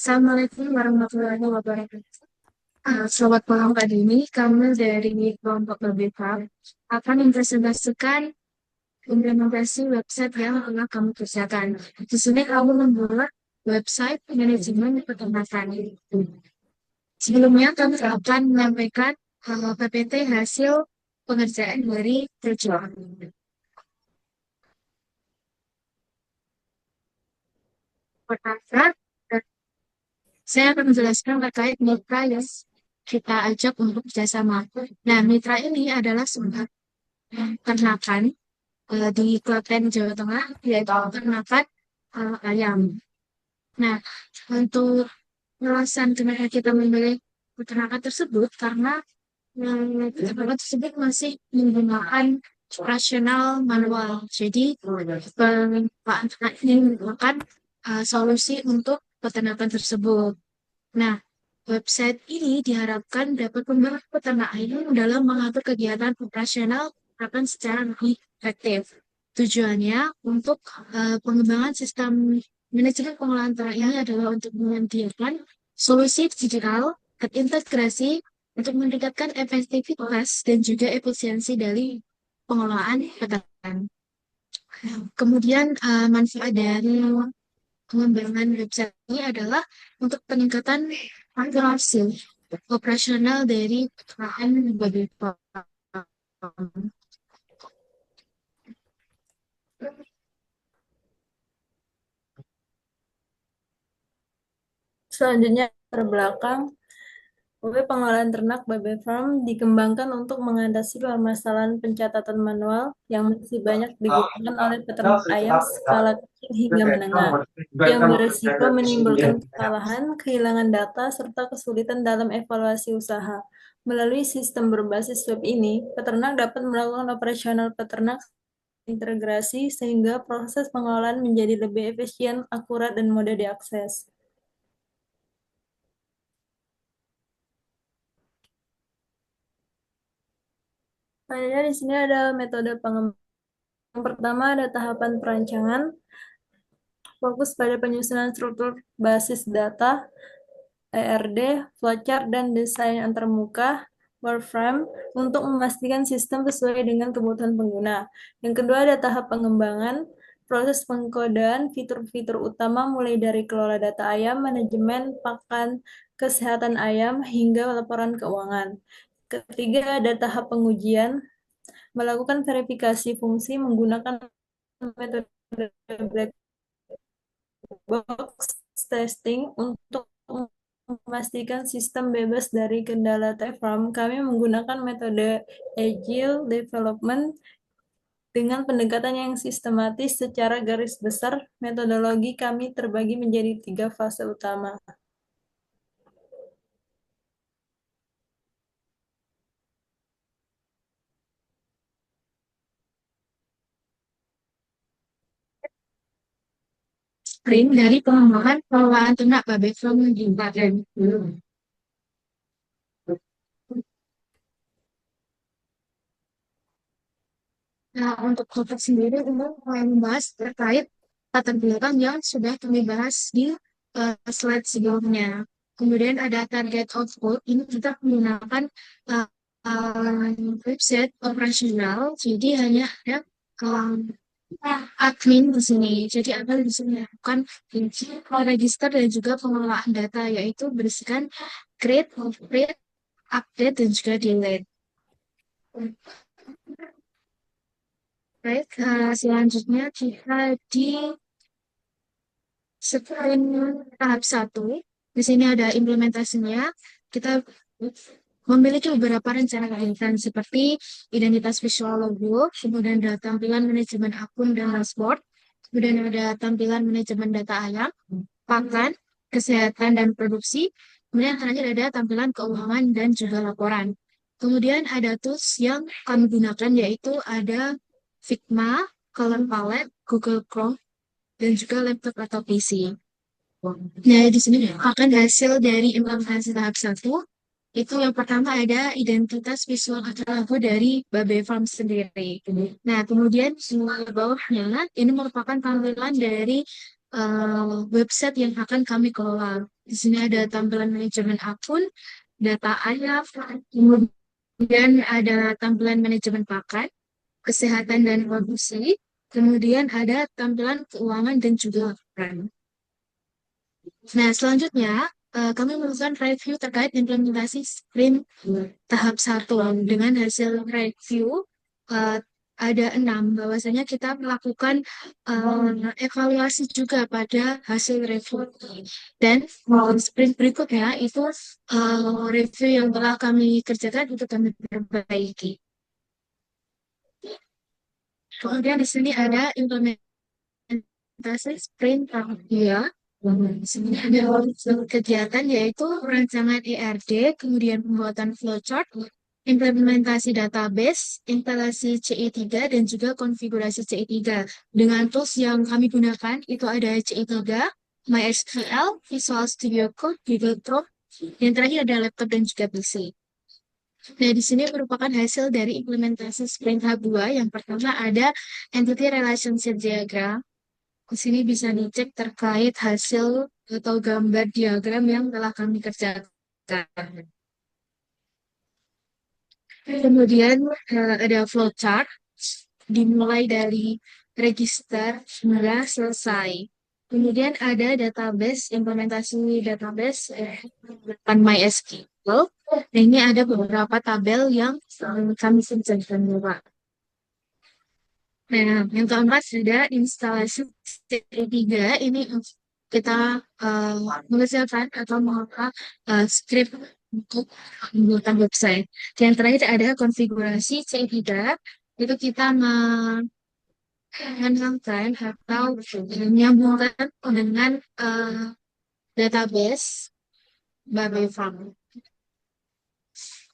Assalamualaikum warahmatullahi wabarakatuh. Selamat malam Kak Dini, kami dari kelompok BPAM akan mempresentasikan implementasi website yang tengah kami kerjakan. Di sini kami membuat website manajemen peternakan. Sebelumnya kami akan menyampaikan PPT hasil pengerjaan dari project. Pertama, saya akan menjelaskan terkait mitra yang kita ajak untuk bekerjasama. Nah, mitra ini adalah sebuah ternakan di Klaten, Jawa Tengah, yaitu ternakan ayam. Nah, untuk alasan kenapa kita memilih peternakan tersebut, karena peternakan tersebut masih menggunakan operasional manual. Jadi, pengelolaan ternak ini merupakan solusi untuk peternakan tersebut. Nah, website ini diharapkan dapat membantu peternak ayam dalam mengatur kegiatan operasional akan secara lebih efektif. Tujuannya untuk pengembangan sistem manajemen pengolahan ternak ini adalah untuk menyediakan solusi digital terintegrasi untuk meningkatkan efektivitas dan juga efisiensi dari pengolahan peternak. Kemudian manfaat dari pengembangan website ini adalah untuk peningkatan akurasi operasional dari peternakan babi farm. Selanjutnya, terbelakang, web pengolahan ternak Baby Farm dikembangkan untuk mengatasi permasalahan pencatatan manual yang masih banyak digunakan oleh peternak ayam skala kecil hingga menengah, yang berisiko menimbulkan kesalahan, kehilangan data, serta kesulitan dalam evaluasi usaha. Melalui sistem berbasis web ini, peternak dapat melakukan operasional peternak integrasi sehingga proses pengolahan menjadi lebih efisien, akurat, dan mudah diakses. Selanjutnya di sini ada metode pengembangan. Yang pertama ada tahapan perancangan, fokus pada penyusunan struktur basis data, ERD, flowchart, dan desain antarmuka, wireframe, untuk memastikan sistem sesuai dengan kebutuhan pengguna. Yang kedua ada tahap pengembangan, proses pengkodean fitur-fitur utama mulai dari kelola data ayam, manajemen, pakan, kesehatan ayam, hingga laporan keuangan. Ketiga ada tahap pengujian, melakukan verifikasi fungsi menggunakan metode black box testing untuk memastikan sistem bebas dari kendala T-Farm. Kami menggunakan metode Agile Development dengan pendekatan yang sistematis. Secara garis besar, metodologi kami terbagi menjadi 3 fase utama. Sprint dari pengembangan pengelolaan ternak babi farm di Klaten. Nah, untuk topik sendiri ini membahas terkait latar belakang yang sudah kami bahas di slide sebelumnya. Kemudian ada target output, ini kita menggunakan uh, website operasional, jadi hanya ada um, admin di sini. Jadi Anda bisa melakukan register dan juga pengelolaan data, yaitu berisikan create, upgrade, update, dan juga delete. Baik, selanjutnya kita di screen tahap 1. Di sini ada implementasinya. Kita memiliki beberapa rencana kegiatan seperti identitas visual logo, kemudian ada tampilan manajemen akun dan dashboard, kemudian ada tampilan manajemen data ayam, pakan, kesehatan dan produksi, kemudian terakhir ada tampilan keuangan dan juga laporan. Kemudian ada tools yang kami gunakan yaitu ada Figma, Color Palette, Google Chrome, dan juga laptop atau PC. Nah, di sini akan hasil dari implementasi tahap 1. Itu yang pertama ada identitas visual atau logo dari Babe Farm sendiri. Nah, kemudian semua bawahnya ini merupakan tampilan dari website yang akan kami kelola. Di sini ada tampilan manajemen akun, data ayam, kemudian ada tampilan manajemen paket, kesehatan dan produksi, kemudian ada tampilan keuangan dan juga peran. Nah, selanjutnya kami melakukan review terkait implementasi sprint tahap satu. Dengan hasil review eh, ada 6, bahwasanya kita melakukan evaluasi juga pada hasil review. Dan sprint berikutnya itu review yang telah kami kerjakan untuk kami perbaiki. Kemudian di sini ada implementasi sprint tahap 2. Sebenarnya ada kegiatan yaitu perancangan ERD, kemudian pembuatan flowchart, implementasi database, instalasi CI3, dan juga konfigurasi CI3. Dengan tools yang kami gunakan itu ada CI3, MySQL, Visual Studio Code, Google Chrome, yang terakhir ada laptop dan juga PC. Nah, di sini merupakan hasil dari implementasi Sprint Hub 2. Yang pertama ada Entity Relationship Diagram. Di sini bisa dicek terkait hasil atau gambar diagram yang telah kami kerjakan. Kemudian ada flowchart, dimulai dari register hingga selesai. Kemudian ada database, implementasi database depan MySQL. Nah, ini ada beberapa tabel yang kami kerjakan juga. Nah, yang keempat sudah instalasi C3. Ini kita mengerjakan atau mengolah script untuk pembuatan website. Yang terakhir ada konfigurasi C3. Itu kita mengenalkan atau menyambungkan dengan database Babel Farm.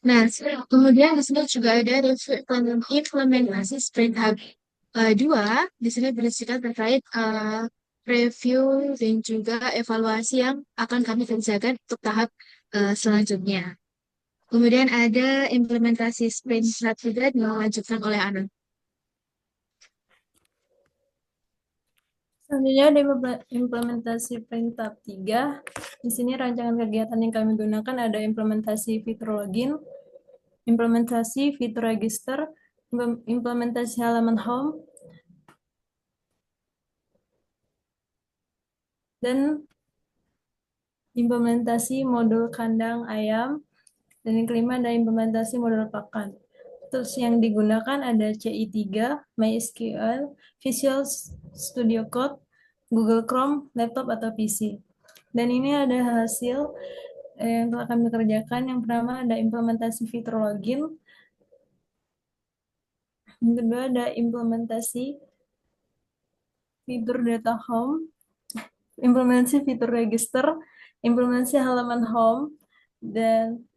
Nah, kemudian di sini juga ada review implementasi Sprint Hub 2. Di sini berisikan terkait review dan juga evaluasi yang akan kami kerjakan untuk tahap selanjutnya. Kemudian ada implementasi Sprint Hub 3 dilanjutkan oleh Anand. Selanjutnya ada implementasi Printap 3. Di sini rancangan kegiatan yang kami gunakan ada implementasi fitur login, implementasi fitur register, implementasi halaman home, dan implementasi modul kandang ayam, dan yang kelima ada implementasi modul pakan. Tools yang digunakan ada CI3, MySQL, Visual Studio Code, Google Chrome, laptop atau PC. Dan ini ada hasil yang telah kami kerjakan. Yang pertama ada implementasi fitur login, yang kedua ada implementasi fitur data home, implementasi fitur register, implementasi halaman home, dan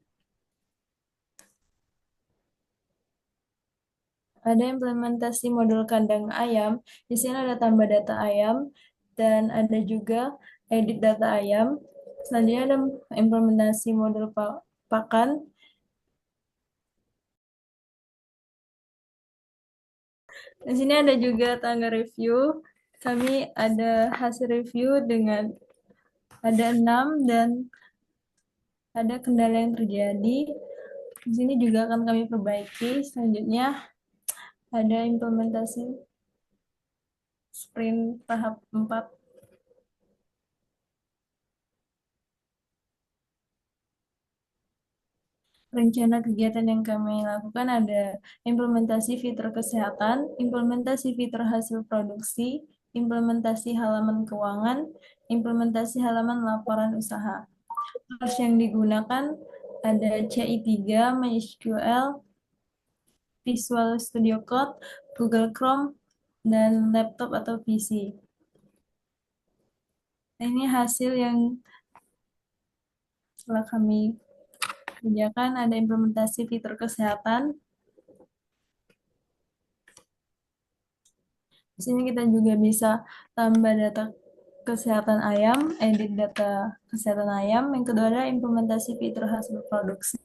ada implementasi modul kandang ayam. Di sini ada tambah data ayam dan ada juga edit data ayam. Selanjutnya ada implementasi modul pakan. Di sini ada juga tangga review. Kami ada hasil review dengan ada 6 dan ada kendala yang terjadi. Di sini juga akan kami perbaiki. Selanjutnya ada implementasi sprint tahap 4. Rencana kegiatan yang kami lakukan ada implementasi fitur kesehatan, implementasi fitur hasil produksi, implementasi halaman keuangan, implementasi halaman laporan usaha. Tools yang digunakan ada CI3, MySQL, Visual Studio Code, Google Chrome, dan laptop atau PC. Nah, ini hasil yang telah kami kerjakan, ada implementasi fitur kesehatan. Di sini kita juga bisa tambah data kesehatan ayam, edit data kesehatan ayam. Yang kedua adalah implementasi fitur hasil produksi.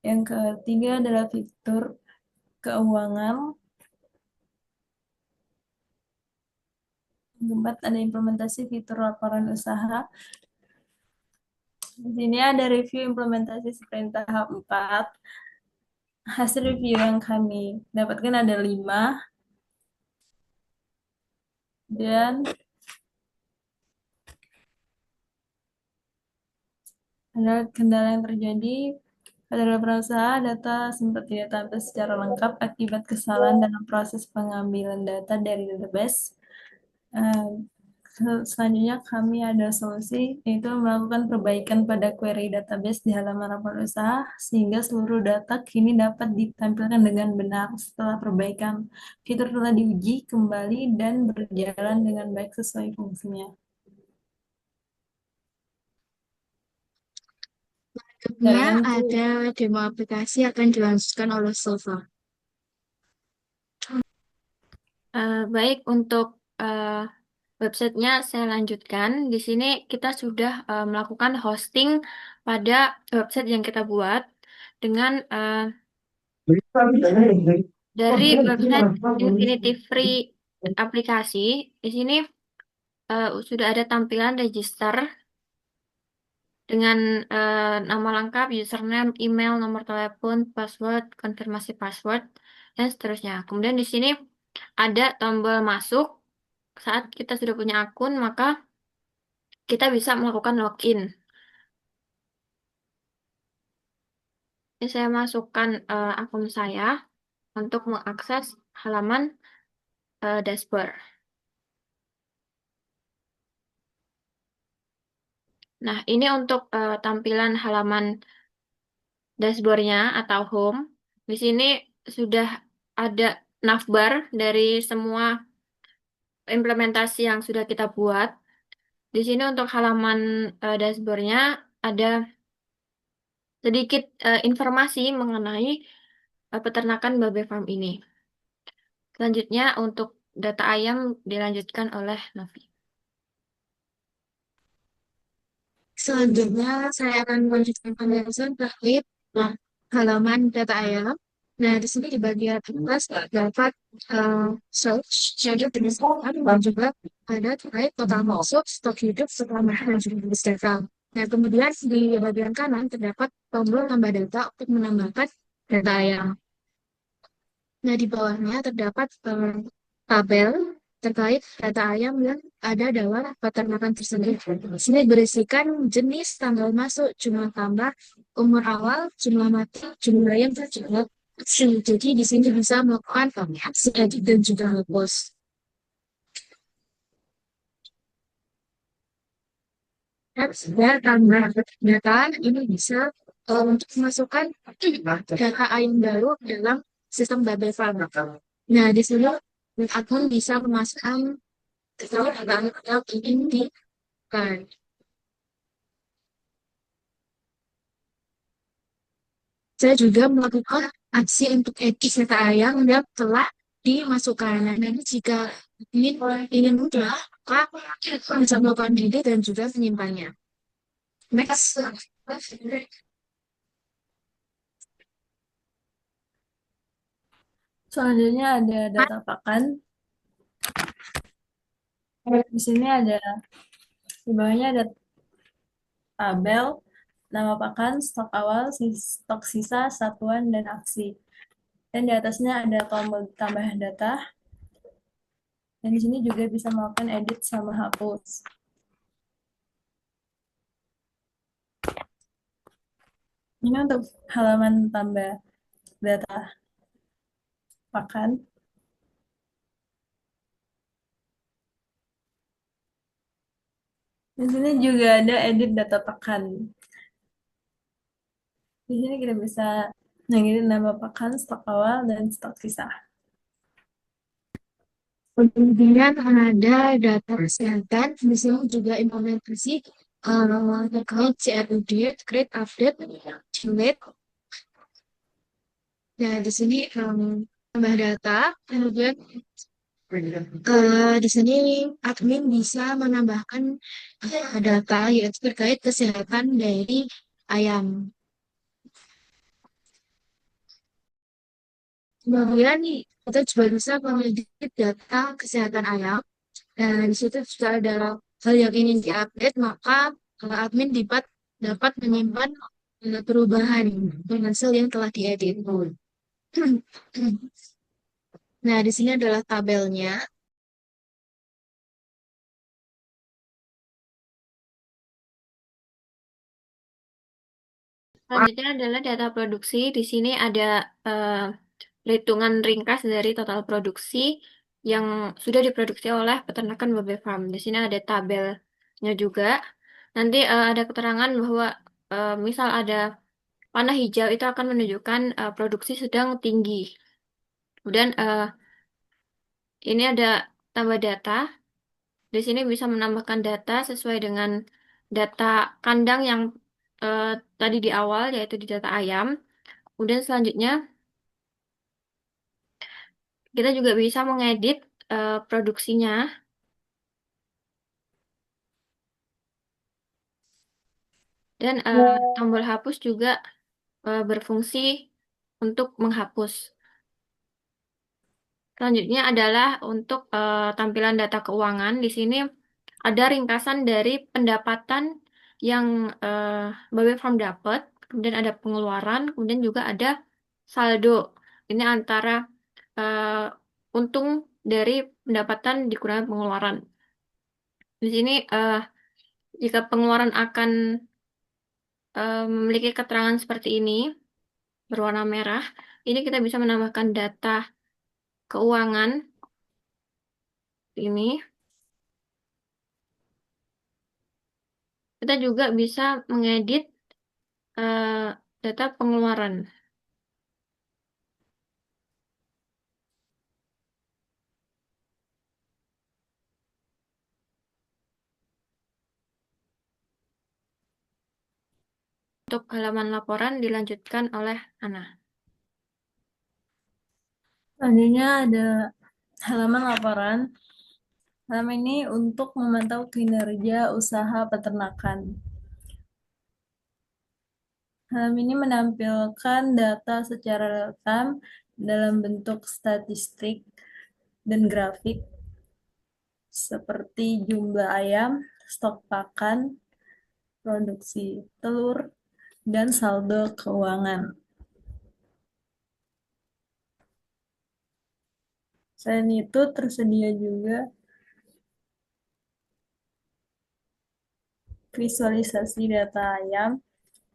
Yang ketiga adalah fitur keuangan. Keempat, ada implementasi fitur laporan usaha. Di sini ada review implementasi sprint tahap 4. Hasil review yang kami dapatkan ada 5. Dan ada kendala yang terjadi pada laporan usaha, data sempat tidak tampil secara lengkap akibat kesalahan dalam proses pengambilan data dari database. Eh, Selanjutnya kami ada solusi, yaitu melakukan perbaikan pada query database di halaman laporan usaha sehingga seluruh data kini dapat ditampilkan dengan benar. Setelah perbaikan, fitur telah diuji kembali dan berjalan dengan baik sesuai fungsinya. Berikutnya Dan itu ada demo aplikasi akan dilanjutkan oleh Silva. Baik, untuk eh, websitenya saya lanjutkan. Di sini kita sudah melakukan hosting pada website yang kita buat dengan dari website Infinity Free aplikasi. Di sini sudah ada tampilan register dengan nama lengkap, username, email, nomor telepon, password, konfirmasi password, dan seterusnya. Kemudian di sini ada tombol masuk. Saat kita sudah punya akun, maka kita bisa melakukan login. Ini saya masukkan akun saya untuk mengakses halaman dashboard. Nah, ini untuk tampilan halaman dashboardnya atau home. Di sini sudah ada navbar dari semua implementasi yang sudah kita buat. Di sini untuk halaman dashboardnya ada sedikit informasi mengenai peternakan baby farm ini. Selanjutnya untuk data ayam dilanjutkan oleh Novi. Selanjutnya, saya akan melanjutkan penjelasan terkait halaman data ayam. Nah, di sini di bagian atas terdapat search, jadi berdasarkan dan juga ada terkait total masuk, stok hidup, setelah dan juga jenis data. Nah, kemudian di bagian kanan terdapat tombol tambah data untuk menambahkan data ayam. Nah, di bawahnya terdapat tabel terkait data ayam yang ada dalam peternakan tersebut. Di sini berisikan jenis, tanggal masuk, jumlah tambah, umur awal, jumlah mati, jumlah ayam, dan jumlah aksi. Jadi di sini bisa melakukan aksi edit dan juga hapus. Dan tambah data ini bisa untuk memasukkan data ayam baru dalam sistem Babel Farm. Nah, di sini akun bisa memasukkan data ingin di card. Saya juga melakukan aksi untuk edit data ayam yang telah dimasukkan. Nah, nanti jika ingin mudah, maka bisa melakukan edit dan juga menyimpannya. Next. selanjutnya ada data pakan. Di sini ada di bawahnya ada tabel, nama pakan, stok awal, stok sisa, satuan, dan aksi. Dan di atasnya ada tombol tambah data. Dan di sini juga bisa melakukan edit sama hapus. Ini untuk halaman tambah data pakan. Di sini juga ada edit data pakan. Di sini kita bisa ngeditin nama pakan, stok awal, dan stok sisa. Kemudian ada data kesehatan, di sini juga implementasi terkait CRUD, create, update, delete. Nah, di sini tambah data, kemudian di sini admin bisa menambahkan data yaitu terkait kesehatan dari ayam. Kemudian nih, kita juga bisa mengedit data kesehatan ayam. Nah, di situ sudah ada hal yang ingin diupdate, maka admin dapat menyimpan perubahan dengan hasil yang telah diedit. Nah, di sini adalah tabelnya. Selanjutnya adalah data produksi. Di sini ada eh, perhitungan ringkas dari total produksi yang sudah diproduksi oleh peternakan baby farm. Di sini ada tabelnya juga. Nanti ada keterangan bahwa misal ada panah hijau itu akan menunjukkan produksi sedang tinggi. Kemudian ini ada tambah data. Di sini bisa menambahkan data sesuai dengan data kandang yang eh, tadi di awal, yaitu di data ayam. Kemudian selanjutnya kita juga bisa mengedit produksinya dan tombol hapus juga berfungsi untuk menghapus. Selanjutnya adalah untuk tampilan data keuangan. Di sini ada ringkasan dari pendapatan yang Baby Farm dapat, kemudian ada pengeluaran, kemudian juga ada saldo. Ini antara untung dari pendapatan dikurangi pengeluaran. Di sini jika pengeluaran akan memiliki keterangan seperti ini, berwarna merah, ini kita bisa menambahkan data keuangan ini. Kita juga bisa mengedit eh, data pengeluaran. Untuk halaman laporan dilanjutkan oleh Ana. Selanjutnya ada halaman laporan. Halaman ini untuk memantau kinerja usaha peternakan. Halaman ini menampilkan data secara real-time dalam bentuk statistik dan grafik seperti jumlah ayam, stok pakan, produksi telur, dan saldo keuangan. Selain itu, tersedia juga visualisasi data ayam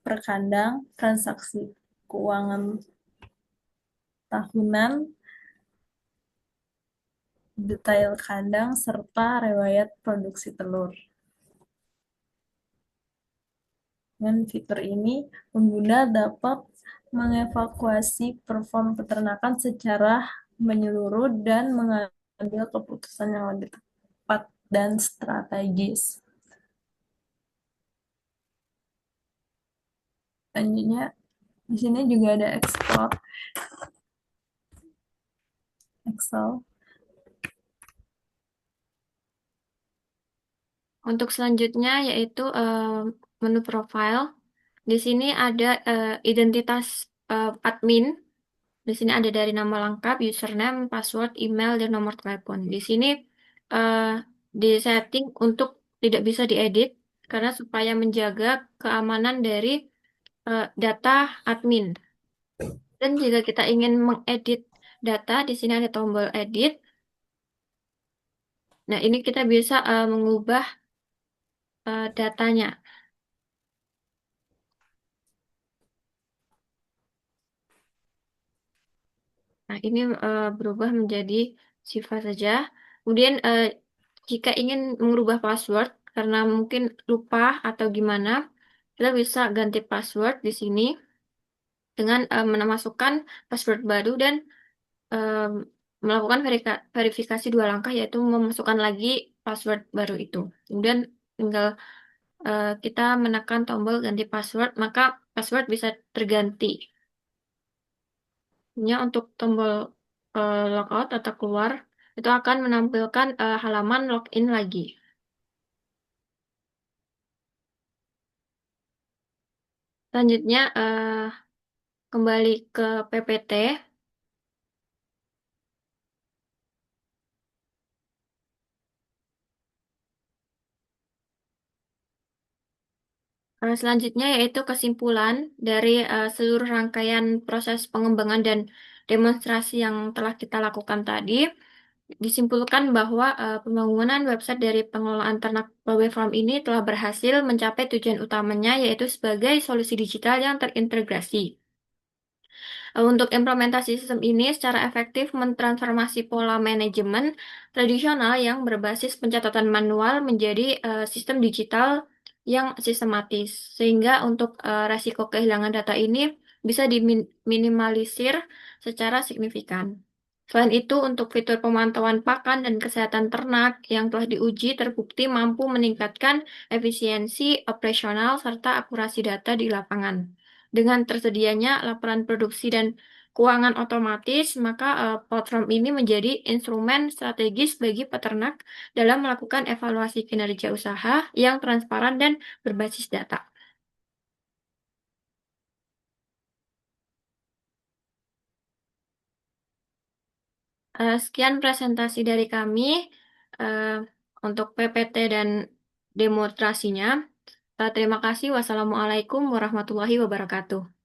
per kandang, transaksi keuangan tahunan, detail kandang, serta riwayat produksi telur. Dengan fitur ini, pengguna dapat mengevaluasi performa peternakan secara menyeluruh dan mengambil keputusan yang lebih tepat dan strategis. Selanjutnya, di sini juga ada export Excel. Untuk selanjutnya yaitu menu profile. Di sini ada identitas admin. Di sini ada dari nama lengkap, username, password, email, dan nomor telepon. Di sini eh, disetting untuk tidak bisa diedit karena supaya menjaga keamanan dari data admin. Dan jika kita ingin mengedit data, di sini ada tombol edit. Nah, ini kita bisa mengubah datanya. Nah, ini berubah menjadi sifat saja. Kemudian, jika ingin mengubah password karena mungkin lupa atau gimana, kita bisa ganti password di sini dengan memasukkan password baru dan eh, melakukan verifikasi dua langkah, yaitu memasukkan lagi password baru itu. Kemudian tinggal kita menekan tombol ganti password, maka password bisa terganti. Nya untuk tombol logout atau keluar, itu akan menampilkan halaman login lagi. Selanjutnya kembali ke PPT. Selanjutnya yaitu kesimpulan dari seluruh rangkaian proses pengembangan dan demonstrasi yang telah kita lakukan tadi. Disimpulkan bahwa pembangunan website dari pengelolaan ternak Bawai Farm ini telah berhasil mencapai tujuan utamanya, yaitu sebagai solusi digital yang terintegrasi. Untuk implementasi sistem ini secara efektif mentransformasi pola manajemen tradisional yang berbasis pencatatan manual menjadi sistem digital yang sistematis, sehingga untuk resiko kehilangan data ini bisa diminimalisir secara signifikan. Selain itu, untuk fitur pemantauan pakan dan kesehatan ternak yang telah diuji terbukti mampu meningkatkan efisiensi operasional serta akurasi data di lapangan. Dengan tersedianya laporan produksi dan keuangan otomatis, maka platform ini menjadi instrumen strategis bagi peternak dalam melakukan evaluasi kinerja usaha yang transparan dan berbasis data. Sekian presentasi dari kami eh, untuk PPT dan demonstrasinya. Terima kasih. Wassalamualaikum warahmatullahi wabarakatuh.